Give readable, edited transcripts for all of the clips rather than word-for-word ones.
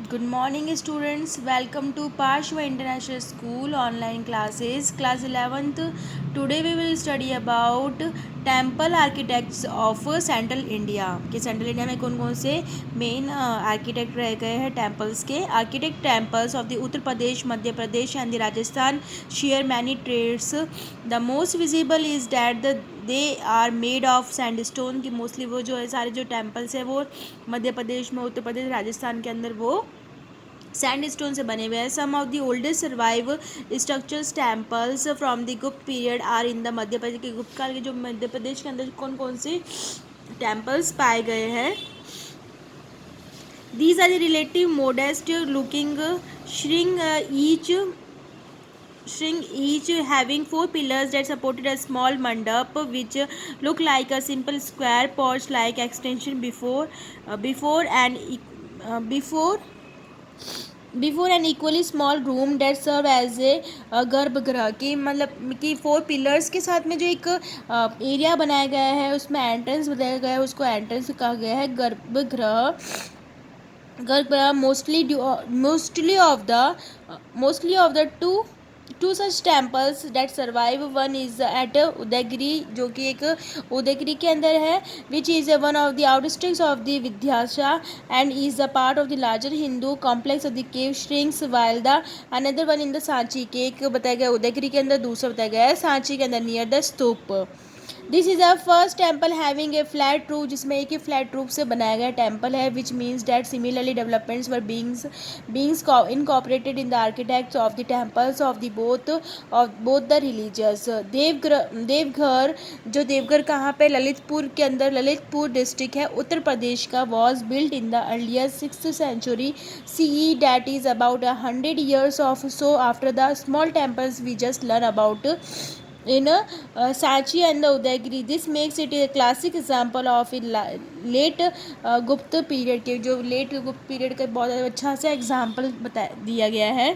Good morning, students. Welcome to Pashwa International School online classes, class 11th. Today we will study about temple architects of Central India. कि central India में कौन कौन से main architect रह गए हैं temples के. Architect temples of the Uttar Pradesh, Madhya Pradesh and the Rajasthan share many trades. The most visible is that the they are made of sandstone. की मोस्टली वो जो है सारे जो टेम्पल्स है वो मध्य प्रदेश में, उत्तर प्रदेश, राजस्थान के अंदर वो सैंडस्टोन से बने हुए हैं. Some of the oldest survive structures temples from the Gupta period are in the Madhya Pradesh के गुप्त काल के जो मध्य प्रदेश के अंदर कौन कौन से टेम्पल्स पाए गए हैं. These are the relative modest looking each having four pillars that supported a small mandap which look like a simple square porch like extension before an equally small room that serve as a गर्भगृह. की मतलब कि four pillars के साथ में जो एक area बनाया गया है उसमें एंट्रेंस बताया गया है, उसको एंट्रेंस कहा गया है गर्भगृह. Mostly of the two such temples that survive. One is at Udayagiri जो कि एक उदयगिरी के अंदर है, which is one of the outskirts of the Vidhyasha and is a part of the larger Hindu complex of the cave shrinks, while the another one in the Sanchi के एक बताया गया उदयगिरी के अंदर, दूसरा बताया गया है सांची के अंदर near the stupa. This is a first temple having a flat roof, जिसमें एक ही फ्लैट रूफ से बनाया गया टेम्पल है. Which means that similarly developments were beings incorporated in the architects of the temples of both the religious. Deoghar जो देवघर कहाँ पे, ललितपुर के अंदर, ललितपुर डिस्ट्रिक्ट है उत्तर प्रदेश का. Was built in the earlier 6th century CE, that is about 100 years of so after the small temples we just learn about in Sanchi and the Udaygiri. This makes it a classic example of late गुप्त period के, जो late गुप्त period का बहुत अच्छा सा example बता दिया गया है.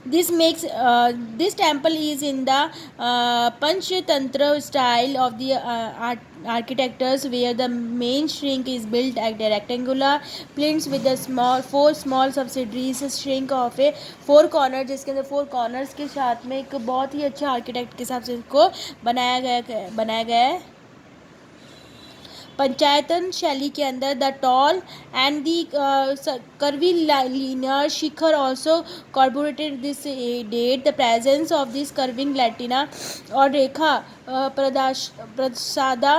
This temple is in the Panchatantra style of the architectures, where the main shrink is built at the rectangular plinths with the four small subsidiaries shrink of a four corner, जिसके अंदर four corners के साथ में एक बहुत ही अच्छा architect के हिसाब से इसको बनाया गया है. पंचायतन शैली के अंदर the tall and the curvilinear Shikhar also corroborated this date. The presence of this curving latina और rekha prasada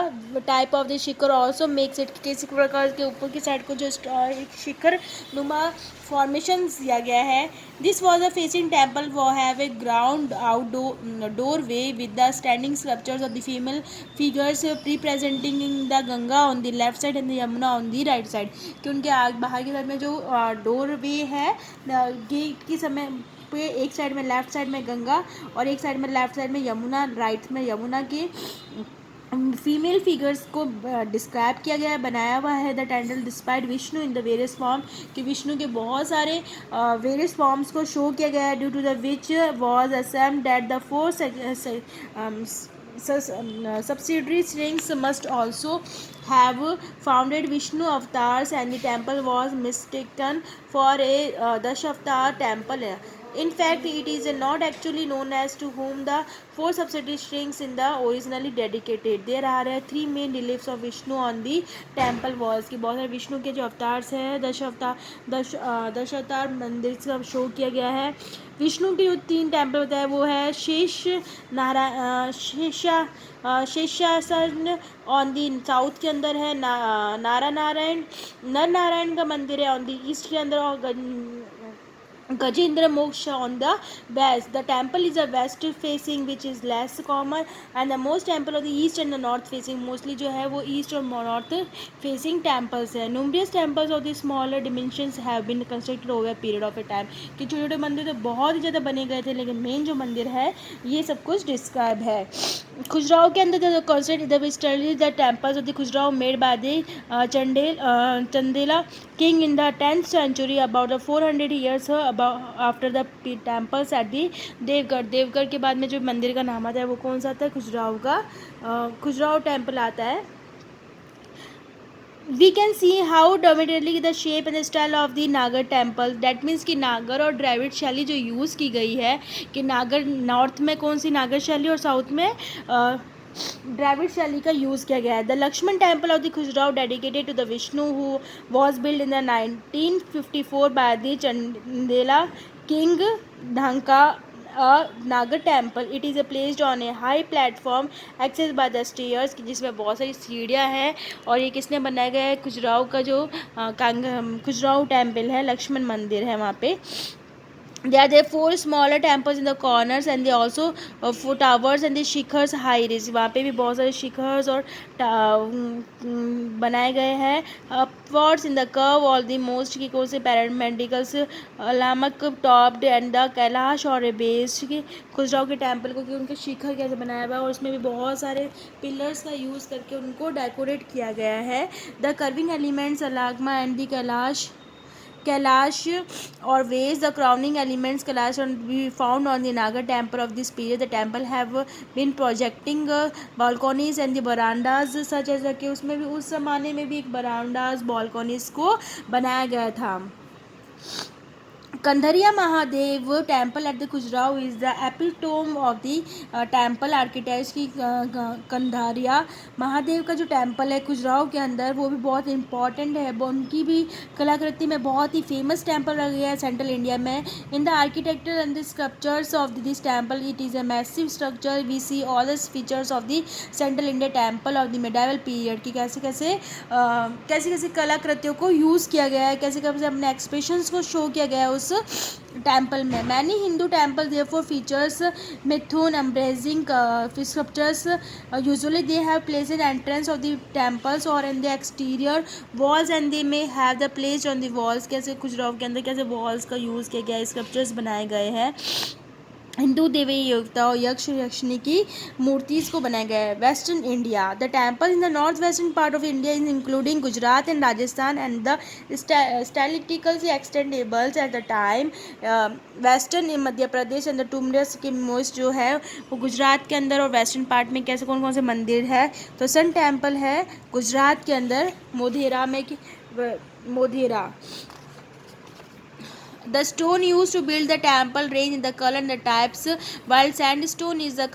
type of the shikhara also makes it, किसी प्रकार के ऊपर की साइड को जो शिखर नुमा फॉर्मेशन दिया गया है. This was a facing temple वो have a ground doorway with the standing sculptures of the female figures representing the Ganga on the left side and the Yamuna on the right side. कि उनके बाहर की साइड में जो डोरवे है, gate की समय पे एक साइड में लेफ्ट साइड में गंगा और एक साइड में लेफ्ट साइड में यमुना, राइट में यमुना के फीमेल फिगर्स को डिस्क्राइब किया गया है, बनाया हुआ है. The temple despite Vishnu in the various form, कि विष्णु के बहुत सारे वेरियस फॉर्म्स को शो किया गया है. Due to the which was assumed that the four subsidiary strings must also have founded Vishnu avatars, and the temple was mistaken for a Dashavatar temple. In fact, it is not actually known as to whom the four subsidiary strings in the originally dedicated. There are three main reliefs of Vishnu on the temple walls. कि बहुत सारे विष्णु के जो avatars हैं, दशावतार मंदिर का show किया गया है. विष्णु के जो तीन टेम्पल बताए वो है शेषासन ऑन दी साउथ के अंदर है, नर नारायण का मंदिर है ऑन दी ईस्ट के अंदर, और Gajendra Moksha on the west. The temple is a west facing which is less common and the most temple of the east and the north facing. Mostly जो है वो ईस्ट और नॉर्थ फेसिंग टेम्पल्स है. Numerous temples of the smaller dimensions have been constructed over period of a time. कि छोटे छोटे मंदिर तो बहुत ही ज़्यादा बने गए थे, लेकिन मेन जो मंदिर है ये सब कुछ डिस्क्राइब है. खुजराहो के अंदर the temples of the Khajuraho made by the Chandela king in the 10th century, about the 400 years after the temples at the Deogarh के बाद में जो मंदिर का नाम आता है वो कौन सा आता है, खुजराहो का खुजराहो टेम्पल आता है. we can see how dominantly the shape and the style of the नागर टेम्पल, दैट मीन्स कि नागर और द्रविड़ शैली जो यूज़ की गई है, कि नागर नॉर्थ में कौन सी नागर शैली और साउथ में द्रविड़ शैली का यूज़ किया गया है. The Lakshman temple of the Khajuraho dedicated to the Vishnu who was build in the 1954 by the Chandela king Dhanga Nagara temple. It is placed on a high platform access by the stairs, जिसमें बहुत सारी सीढ़ियाँ हैं. और ये किसने बनाया गया है? खुजराहो का जो खुजराहो टेम्पल है, लक्ष्मण मंदिर है वहाँ पे. There are four smaller temples in the corners and they also four towers and the शिखर्स high ridge. वहाँ पे भी बहुत सारे शिखर्स और बनाए गए हैं. Upwards in the curve all the most की कौन से पैरामेडिकल्स लामक टॉप्ड एंड द कैलाश और बेस की खुजराहो के टेम्पल को, कि उनके शिखर कैसे बनाया हुआ है और उसमें भी बहुत सारे पिलर्स का यूज़ करके उनको डेकोरेट किया गया है. द कर्विंग एलिमेंट्स अलागमा and the Kailash or ways the crowning elements Kailash and be found on the Nagar temple of this period. The temple have been projecting balconies and the verandas such as कि उसमें भी उस ज़माने में भी एक verandas balconies को बनाया गया था. Kandhariya Mahadev temple at the Khajuraho is the epitome of the temple architects की कंधारिया महादेव का जो टेम्पल है खुजराहो के अंदर, वो भी बहुत इंपॉर्टेंट है. उनकी भी कलाकृति में बहुत ही फेमस टेम्पल रह गया है सेंट्रल इंडिया में. In the architecture and the sculptures of this temple, it is a massive structure. We see all the features of the central India temple of the medieval period, की कैसे कैसे कलाकृतियों को use किया गया है, कैसे कैसे अपने एक्सप्रेशंस को शो किया गया है उस टेम्पल में. Many Hindu temple therefore features mithuna embracing sculptures. Usually they have place in entrance of the temples और in the exterior walls and they may have the place on the walls. कैसे खुजराहो के अंदर कैसे वॉल्स का यूज़ किया गया है, स्कल्पचर्स बनाए गए हैं. हिंदू देवी देवता और यक्ष यक्षिणी की मूर्तिज को बनाया गया है. Western India, the temple in the north western part of India in including Gujarat and Rajasthan and the stylisticals extendables at the time. Western in Madhya Pradesh and the numerous के मोस्ट जो है वो गुजरात के अंदर और वेस्टर्न पार्ट में कैसे कौन कौन से मंदिर है. तो सन टेम्पल है गुजरात के अंदर मोधेरा में, Modhera. The stone used to build the temple range in the color and the types, while sandstone is the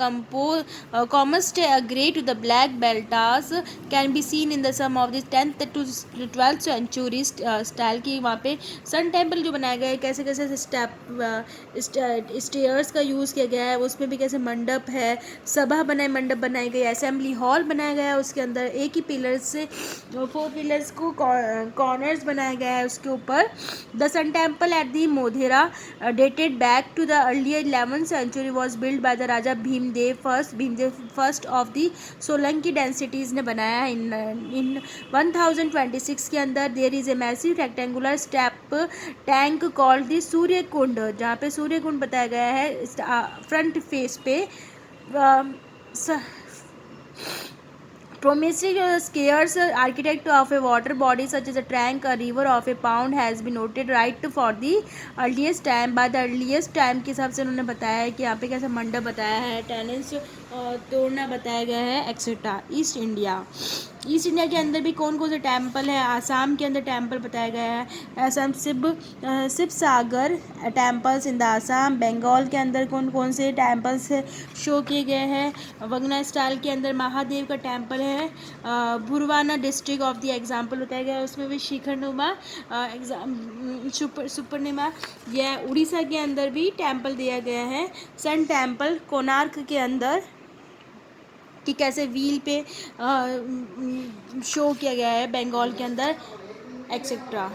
commonest grey to the black beltas can be seen in the some of the 10th to 12th century style की. वहाँ पे sun temple जो बनाया गया है, कैसे कैसे stairs का यूज़ किया गया है, उसमें भी कैसे मंडप है, सभा मंडप बनाई गई, असेंबली हॉल बनाया गया है. उसके अंदर एक ही पिलर से 4 पिलर्स को कॉर्नर्स बनाया गया है उसके ऊपर. The sun temple at the Modhera dated back to the early 11th century was built by the Raja Bhimdev first of the Solanki dynasties ने बनाया है. in 1026 के अंदर there is a massive rectangular step tank called the सूर्य कुंड, जहाँ पे सूर्य कुंड बताया गया है फ्रंट फेस पे. Promising scarce architect of a water body such as a tank, a river of a pound has been noted right for the earliest time. by the earliest time के हिसाब से उन्होंने बताया है कि यहाँ पे कैसा मंडप बताया है, टेनेंस तोड़ना बताया गया है एक्सेट्रा. ईस्ट इंडिया के अंदर भी कौन कौन से टेम्पल है. आसाम के अंदर टेम्पल बताया गया है, Assam Shiv Sagar temples in the Assam. Bengal के अंदर कौन कौन से टेम्पल्स शो किए गए हैं. वगना स्टाइल के अंदर महादेव का टेम्पल है. बुरवाना डिस्ट्रिक्ट ऑफ द एग्जाम्पल बताया गया है, उसमें भी शिखरनुमा सुपरनुमा. यह उड़ीसा के अंदर भी टेम्पल दिया गया है. सन टेम्पल कोणार्क के अंदर कि कैसे व्हील पे शो किया गया है बंगाल के अंदर एक्सेट्रा.